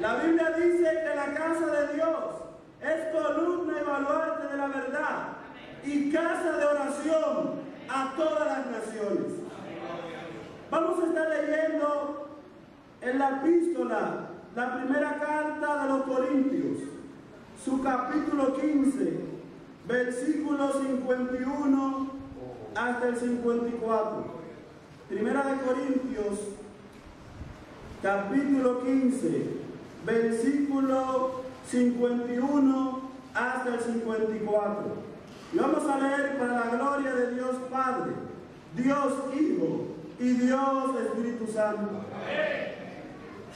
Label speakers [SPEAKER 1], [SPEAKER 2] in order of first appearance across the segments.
[SPEAKER 1] La Biblia dice que la casa de Dios es columna y baluarte de la verdad y casa de oración a todas las naciones. Vamos a estar leyendo en la epístola, la primera carta de los Corintios, su capítulo 15, versículos 51 hasta el 54. Primera de Corintios, capítulo 15, versículo 51 hasta el 54. Y vamos a leer para la gloria de Dios Padre, Dios Hijo y Dios Espíritu Santo.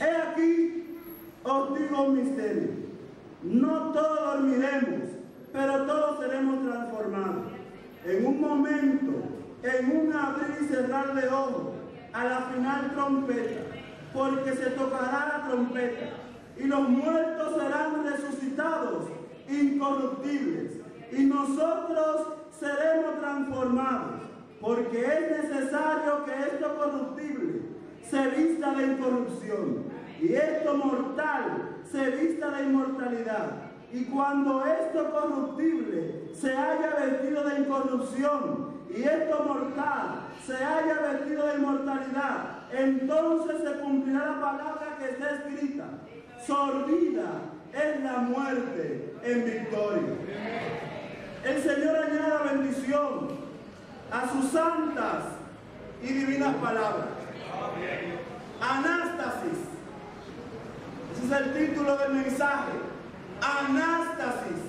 [SPEAKER 1] He aquí, os digo un misterio. No todos dormiremos, pero todos seremos transformados. En un momento, en un abrir y cerrar de ojos, a la final trompeta, porque se tocará la trompeta, y los muertos serán resucitados, incorruptibles, y nosotros seremos transformados, porque es necesario que esto corruptible se vista de incorrupción, y esto mortal se vista de inmortalidad. Y cuando esto corruptible se haya vestido de incorrupción, y esto mortal se haya vestido de inmortalidad, entonces se cumplirá la palabra que está escrita: sorbida es la muerte en victoria. El Señor añada bendición a sus santas y divinas palabras. Anástasis, ese es el título del mensaje. Anástasis.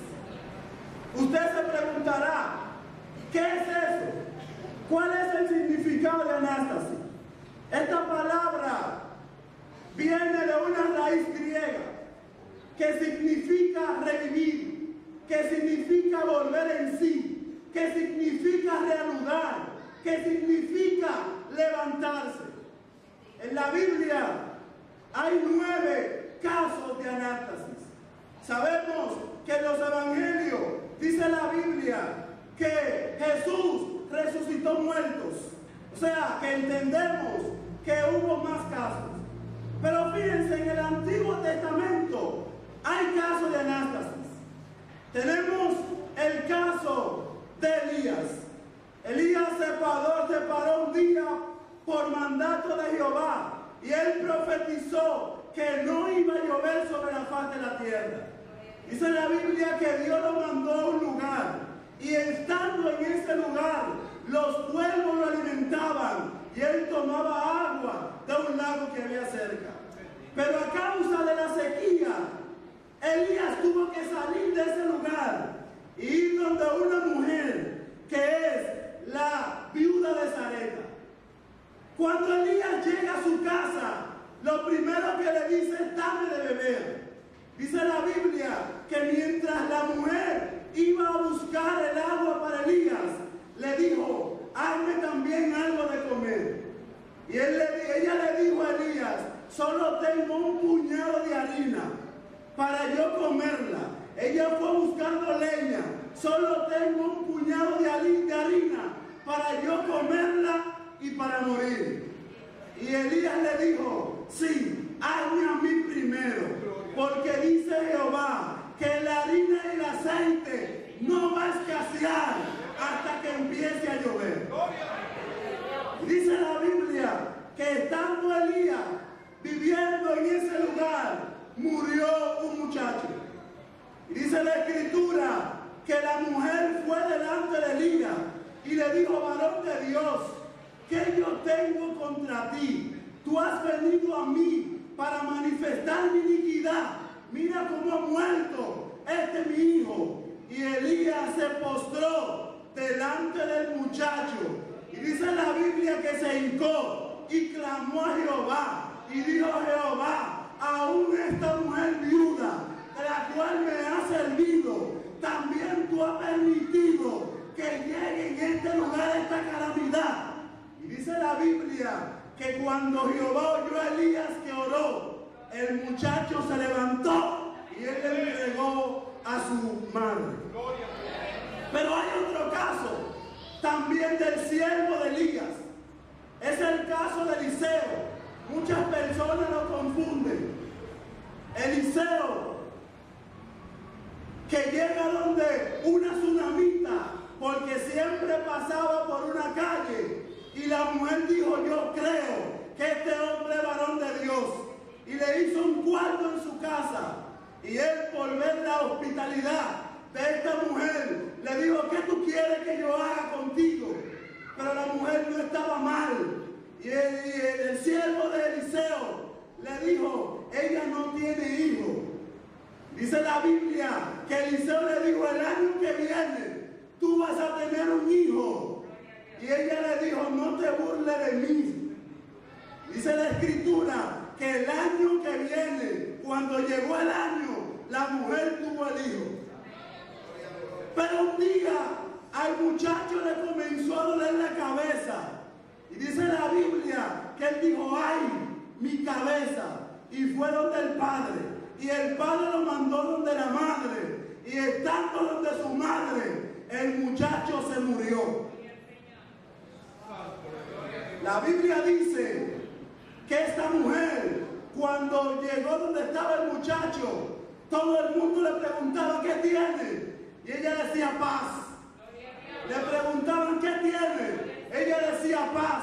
[SPEAKER 1] Usted se preguntará, ¿qué es eso? ¿Cuál es el significado de anástasis? Esta palabra viene de una raíz griega que significa revivir, que significa volver en sí, que significa reanudar, que significa levantarse. En la Biblia hay 9 casos de anástasis. Sabemos que en los evangelios dice la Biblia que Jesús resucitó muertos. O sea, que entendemos que hubo más casos. Pero fíjense, en el Antiguo Testamento hay casos de anástasis. Tenemos el caso de Elías. Elías se paró un día por mandato de Jehová, y él profetizó que no iba a llover sobre la faz de la tierra. Dice la Biblia que Dios lo mandó a un lugar, y estando en ese lugar, los cuervos lo alimentaban, y él tomaba agua de un lago que había cerca. Pero a causa de la sequía, Elías tuvo que salir de ese lugar y ir donde una mujer que es la viuda de Sarepta. Cuando Elías llega a su casa, lo primero que le dice es: dame de beber. Dice la Biblia que mientras la mujer iba a buscar el agua para Elías, le dijo: hazme también algo de comer. Y ella le dijo a Elías: solo tengo un puñado de harina para yo comerla. Ella fue buscando leña: solo tengo un puñado de harina para yo comerla y para morir. Y Elías le dijo: sí, hazme a mí primero, porque dice Jehová que la harina y el aceite no va a escasear hasta que empiece a llover. Y dice la Biblia que estando Elías viviendo en ese lugar, murió un muchacho. Y dice la Escritura que la mujer fue delante de Elías y le dijo: varón de Dios, ¿qué yo tengo contra ti? Tú has venido a mí para manifestar mi iniquidad. Mira cómo ha muerto mi hijo. Y Elías se postró delante del muchacho. Y dice la Biblia que se hincó y clamó a Jehová. Y dijo Jehová: aún esta mujer viuda, de la cual me ha servido, también tú has permitido que llegue en este lugar esta calamidad. Y dice la Biblia que cuando Jehová oyó a Elías que oró, el muchacho se levantó y él le entregó a su madre. Pero hay otro caso también del siervo de Elías. Es el caso de Eliseo. Muchas personas lo confunden. llega donde una tsunamita, porque siempre pasaba por una calle, y la mujer dijo: yo creo que este hombre es varón de Dios, y le hizo un cuarto en su casa, y él, por ver la hospitalidad de esta mujer, le dijo: ¿qué tú quieres que yo haga contigo? Pero la mujer no estaba mal, y el siervo de Eliseo le dijo: ella no tiene hijo. Dice la Biblia que Eliseo le dijo: el año que viene tú vas a tener un hijo. Y ella le dijo: no te burles de mí. Dice la Escritura que el año que viene, cuando llegó el año, la mujer tuvo el hijo. Pero un día al muchacho le comenzó a doler la cabeza. Y dice la Biblia que él dijo: ¡ay, mi cabeza! Y fue donde el padre. Y el padre lo mandó donde la madre. Y estando donde su madre, el muchacho se murió. La Biblia dice que esta mujer, cuando llegó donde estaba el muchacho, todo el mundo le preguntaba: ¿qué tiene? Y ella decía: paz. Le preguntaban: ¿qué tiene? Ella decía: paz.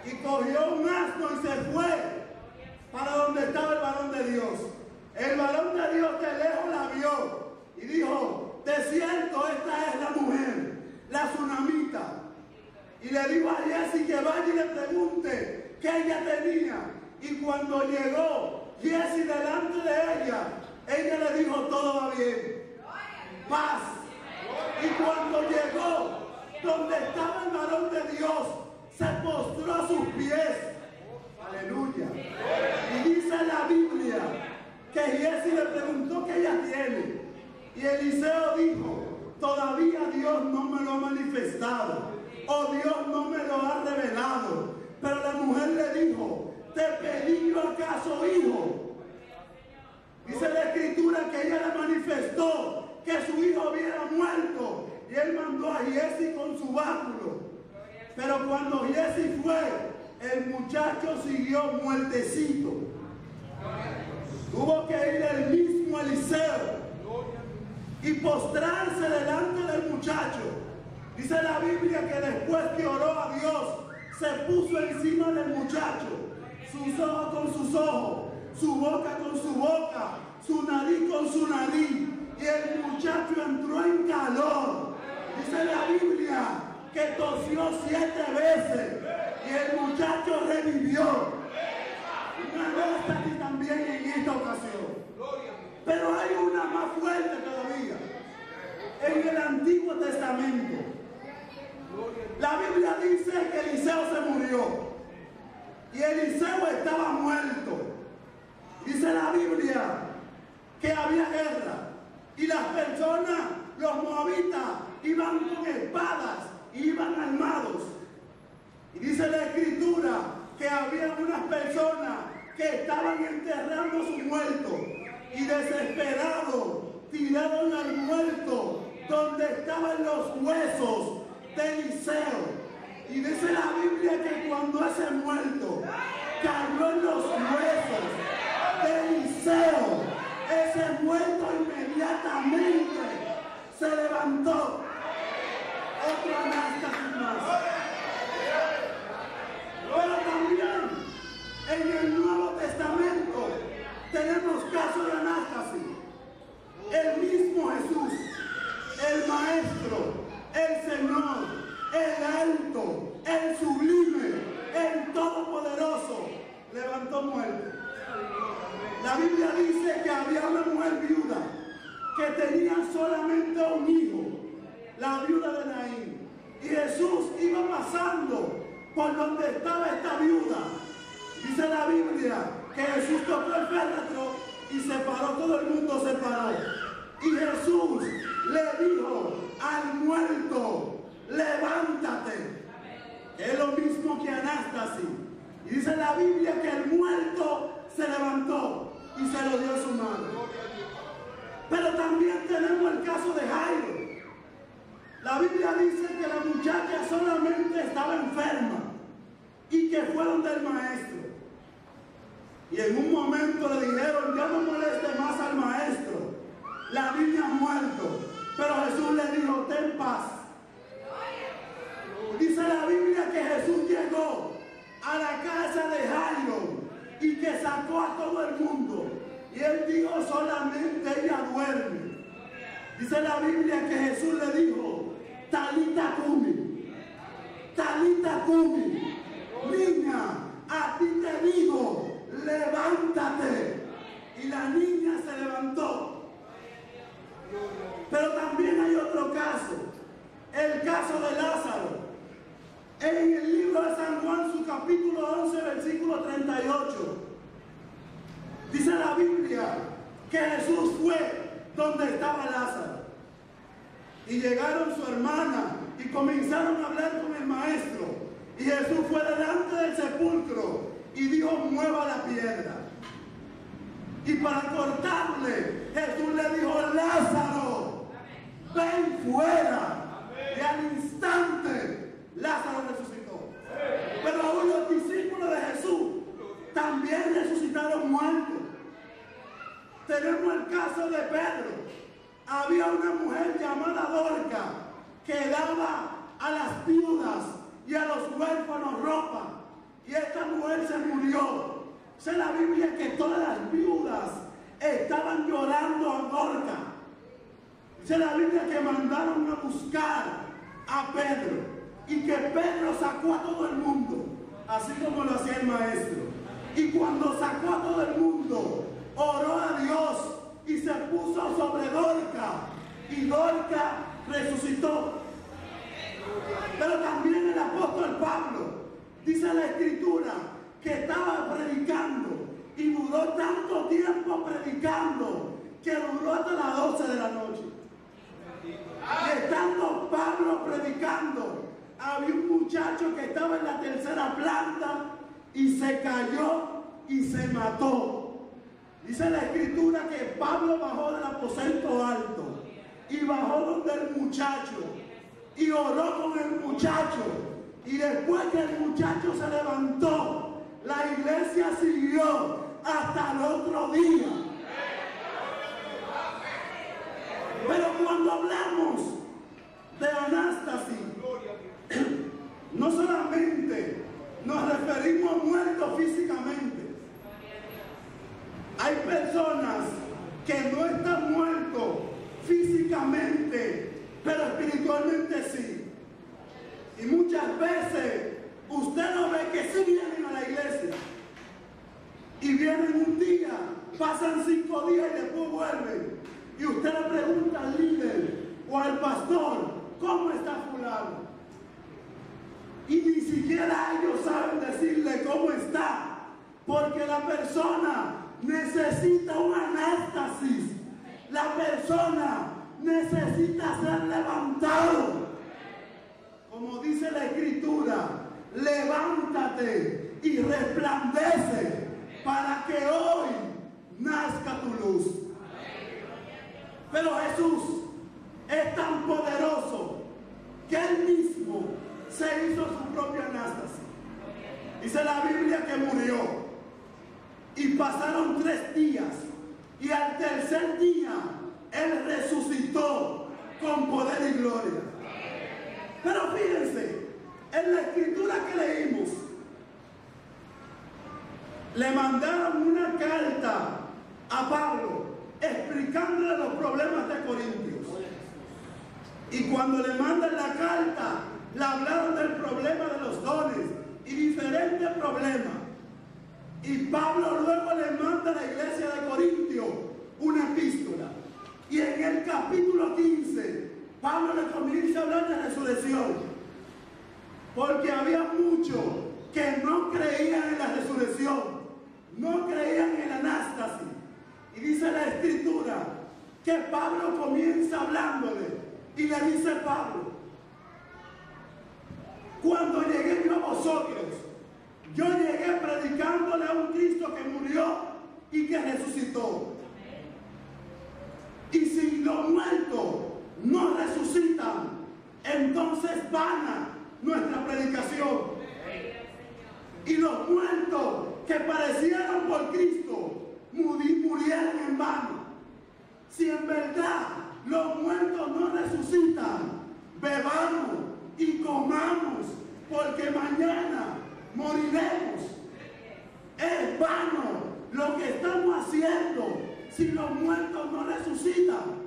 [SPEAKER 1] Y cogió un asno y se fue para donde estaba el varón de Dios. El varón de Dios de lejos la vio y dijo: de cierto, esta es la mujer, la tsunamita. Y le dijo a Giesi que vaya y le pregunte qué ella tenía. Y cuando llegó Giesi delante de ella, ella le dijo: todo va bien, paz. Y cuando llegó donde estaba el varón de Dios, se postró a sus pies. Aleluya. Y dice la Biblia que Giesi le preguntó: ¿qué ella tiene? Y Eliseo dijo: todavía Dios no me lo ha manifestado, o Dios no me lo ha revelado. Pero la mujer le dijo: ¿te pedí yo acaso hijo? Dice la Escritura que ella le manifestó que su hijo hubiera muerto, y él mandó a Giesi con su báculo. Pero cuando Giesi fue, el muchacho siguió muertecito. Tuvo que ir el mismo Eliseo y postrarse delante del muchacho. Dice la Biblia que después que oró a Dios, se puso encima del muchacho, sus ojos con sus ojos, su boca con su boca, su nariz con su nariz, y el muchacho entró en calor. Dice la Biblia que tosió 7 veces y el muchacho revivió. Una vez aquí también en esta ocasión. Pero hay una más fuerte todavía. En el Antiguo Testamento, la Biblia dice que Eliseo se murió y Eliseo estaba muerto. Dice la Biblia que había guerra y las personas, los moabitas, iban con espadas, iban armados. Y dice la Escritura que había unas personas que estaban enterrando a sus muertos y desesperados tiraron al muerto donde estaban los huesos de Eliseo. Y dice la Biblia que cuando ese muerto cayó en los huesos de Eliseo, ese muerto inmediatamente se levantó. Otro anástasis más. Pero también en el Nuevo Testamento tenemos casos de anástasis. El mismo Jesús, el Maestro, el Señor, el Alto, el Sublime, el Todopoderoso, levantó muertos. La Biblia dice que había una mujer viuda que tenía solamente un hijo, la viuda de Naín. Y Jesús iba pasando por donde estaba esta viuda. Dice la Biblia que Jesús tocó el féretro y se paró, todo el mundo se paró. Y Jesús le dijo al muerto: levántate. Es lo mismo que anástasis. Y dice la Biblia que el muerto se levantó y se lo dio a su madre. Pero también tenemos el caso de Jairo. La Biblia dice que la muchacha solamente estaba enferma y que fue donde el maestro. Y en un momento le dijeron: ya no moleste más al maestro. la niña ha muerto. Pero Jesús le dijo, ten paz. Dice la Biblia que Jesús llegó a la casa de Jairo y que sacó a todo el mundo. Y él dijo, solamente ella duerme. Dice la Biblia que Jesús le dijo, Talita cumi, Talita cumi, niña, a ti te digo, levántate. Y la niña se levantó. Pero también hay otro caso, el caso de Lázaro. En el libro de San Juan, su capítulo 11, versículo 38, dice la Biblia que Jesús fue donde estaba Lázaro. Y llegaron su hermana y comenzaron a hablar con el maestro. Y Jesús fue delante del sepulcro y dijo, mueva la piedra. Y para cortarle, Jesús le dijo, Lázaro, ven fuera. Y al instante, Lázaro resucitó. Pero aún los discípulos de Jesús también resucitaron muertos. Tenemos el caso de Pedro. Había una mujer llamada Dorca que daba a las viudas y a los huérfanos ropa. Y esta mujer se murió. Dice la Biblia que todas las viudas estaban llorando a Dorca. Dice la Biblia que mandaron a buscar a Pedro y que Pedro sacó a todo el mundo, así como lo hacía el maestro. Y cuando sacó a todo el mundo, oró a Dios y se puso sobre Dorca y Dorca resucitó. Pero también el apóstol Pablo, dice la Escritura, que estaba predicando y duró tanto tiempo predicando que duró hasta las 12 de la noche. Y estando Pablo predicando, había un muchacho que estaba en la tercera planta y se cayó y se mató. Dice la Escritura que Pablo bajó del aposento alto y bajó donde el muchacho y oró con el muchacho. Y después que el muchacho se levantó, la iglesia siguió hasta el otro día. Pero cuando hablamos de anástasis, no solamente nos referimos a muertos físicamente. Hay personas que no están muertos físicamente, pero espiritualmente sí. Y muchas veces usted no ve que sí vienen a la iglesia. Y vienen un día, pasan 5 días y después vuelven. Y usted le pregunta al líder o al pastor, ¿cómo está fulano? Y ni siquiera ellos saben decirle cómo está, porque la persona necesita un anástasis. La persona necesita ser levantado. Como dice la Escritura, levántate y resplandece para que hoy nazca tu luz. Pero Jesús es tan poderoso que Él mismo se hizo su propia anástasis. Dice la Biblia que murió y pasaron 3 días y al tercer día Él resucitó con poder y gloria. Pero fíjense, en la Escritura que leímos, le mandaron una carta a Pablo explicándole los problemas de Corintios. Y cuando le mandan la carta, le hablaron del problema de los dones y diferentes problemas. Y Pablo luego le manda a la iglesia de Corintios una epístola. Y en el capítulo 15, Pablo le comienza a hablar de resurrección. Porque había muchos que no creían en la resurrección, no creían en la anástasis. Y dice la Escritura que Pablo comienza hablándole y le dice Pablo, cuando llegué yo a vosotros, yo llegué predicándole a un Cristo que murió y que resucitó. Y si los muertos no resucitan, entonces vana nuestra predicación. Y los muertos que padecieron por Cristo murieron en vano. Si en verdad ¿qué estamos haciendo si los muertos no resucitan?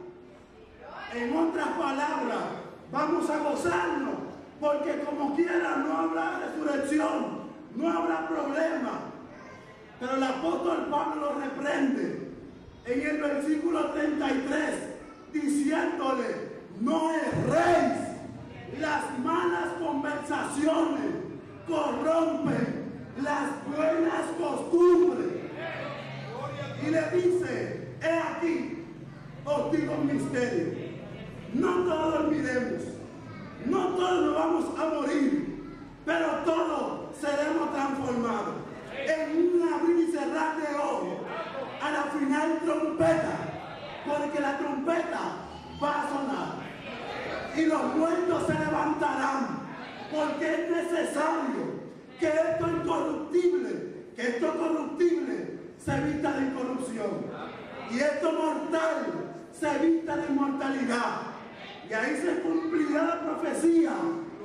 [SPEAKER 1] En otras palabras, vamos a gozarnos, porque como quiera no habrá resurrección, no habrá problema. Pero el apóstol Pablo lo reprende en el versículo 33, diciéndole: no erréis, las malas conversaciones corrompen las buenas costumbres. Y le dice: he aquí, os digo un misterio, no todos dormiremos, no todos nos vamos a morir, pero todos seremos transformados en un abrir y cerrar de ojos, a la final trompeta, porque la trompeta va a sonar y los muertos se levantarán, porque es necesario que esto incorruptible, que esto corruptible se vista de incorrupción y esto mortal se vista de inmortalidad. Y ahí se cumplirá la profecía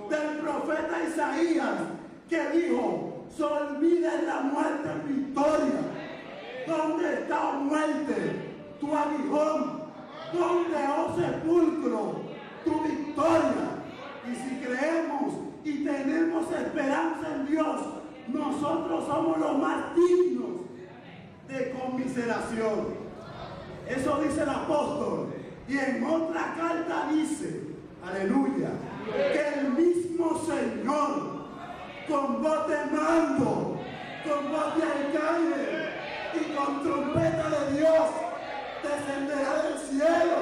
[SPEAKER 1] del profeta Isaías, que dijo: se olvida la muerte en victoria. ¿Dónde está, oh muerte, tu aguijón? ¿Dónde, oh sepulcro, tu victoria? Y si creemos y tenemos esperanza en Dios, nosotros somos los más dignos de conmiseración. Eso dice el apóstol. Y en otra carta dice, aleluya, que el mismo Señor, con voz de mando, con voz de arcángel y con trompeta de Dios, descenderá del cielo.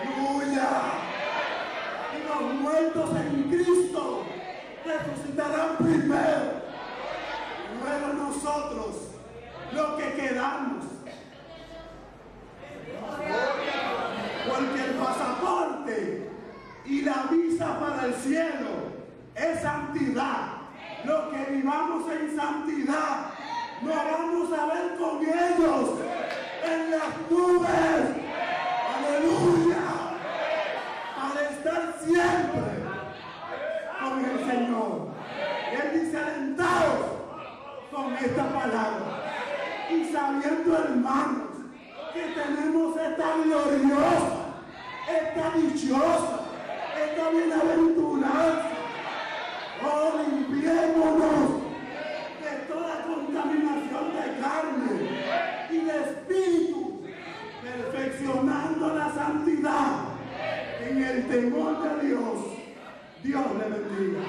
[SPEAKER 1] Aleluya. Y los muertos en Cristo resucitarán primero. Luego nosotros, los que quedamos. Porque el pasaporte y la visa para el cielo es santidad. Los que vivamos en santidad nos vamos a ver con ellos en las nubes. Aleluya. Para estar siempre con el Señor. Él dice: alentaos con esta palabra. Y sabiendo, hermanos, que tenemos esta gloriosa, esta dichosa, esta bienaventuranza, oh, limpiémonos de toda contaminación de carne y de espíritu, perfeccionando la santidad en el temor de Dios. Dios le bendiga.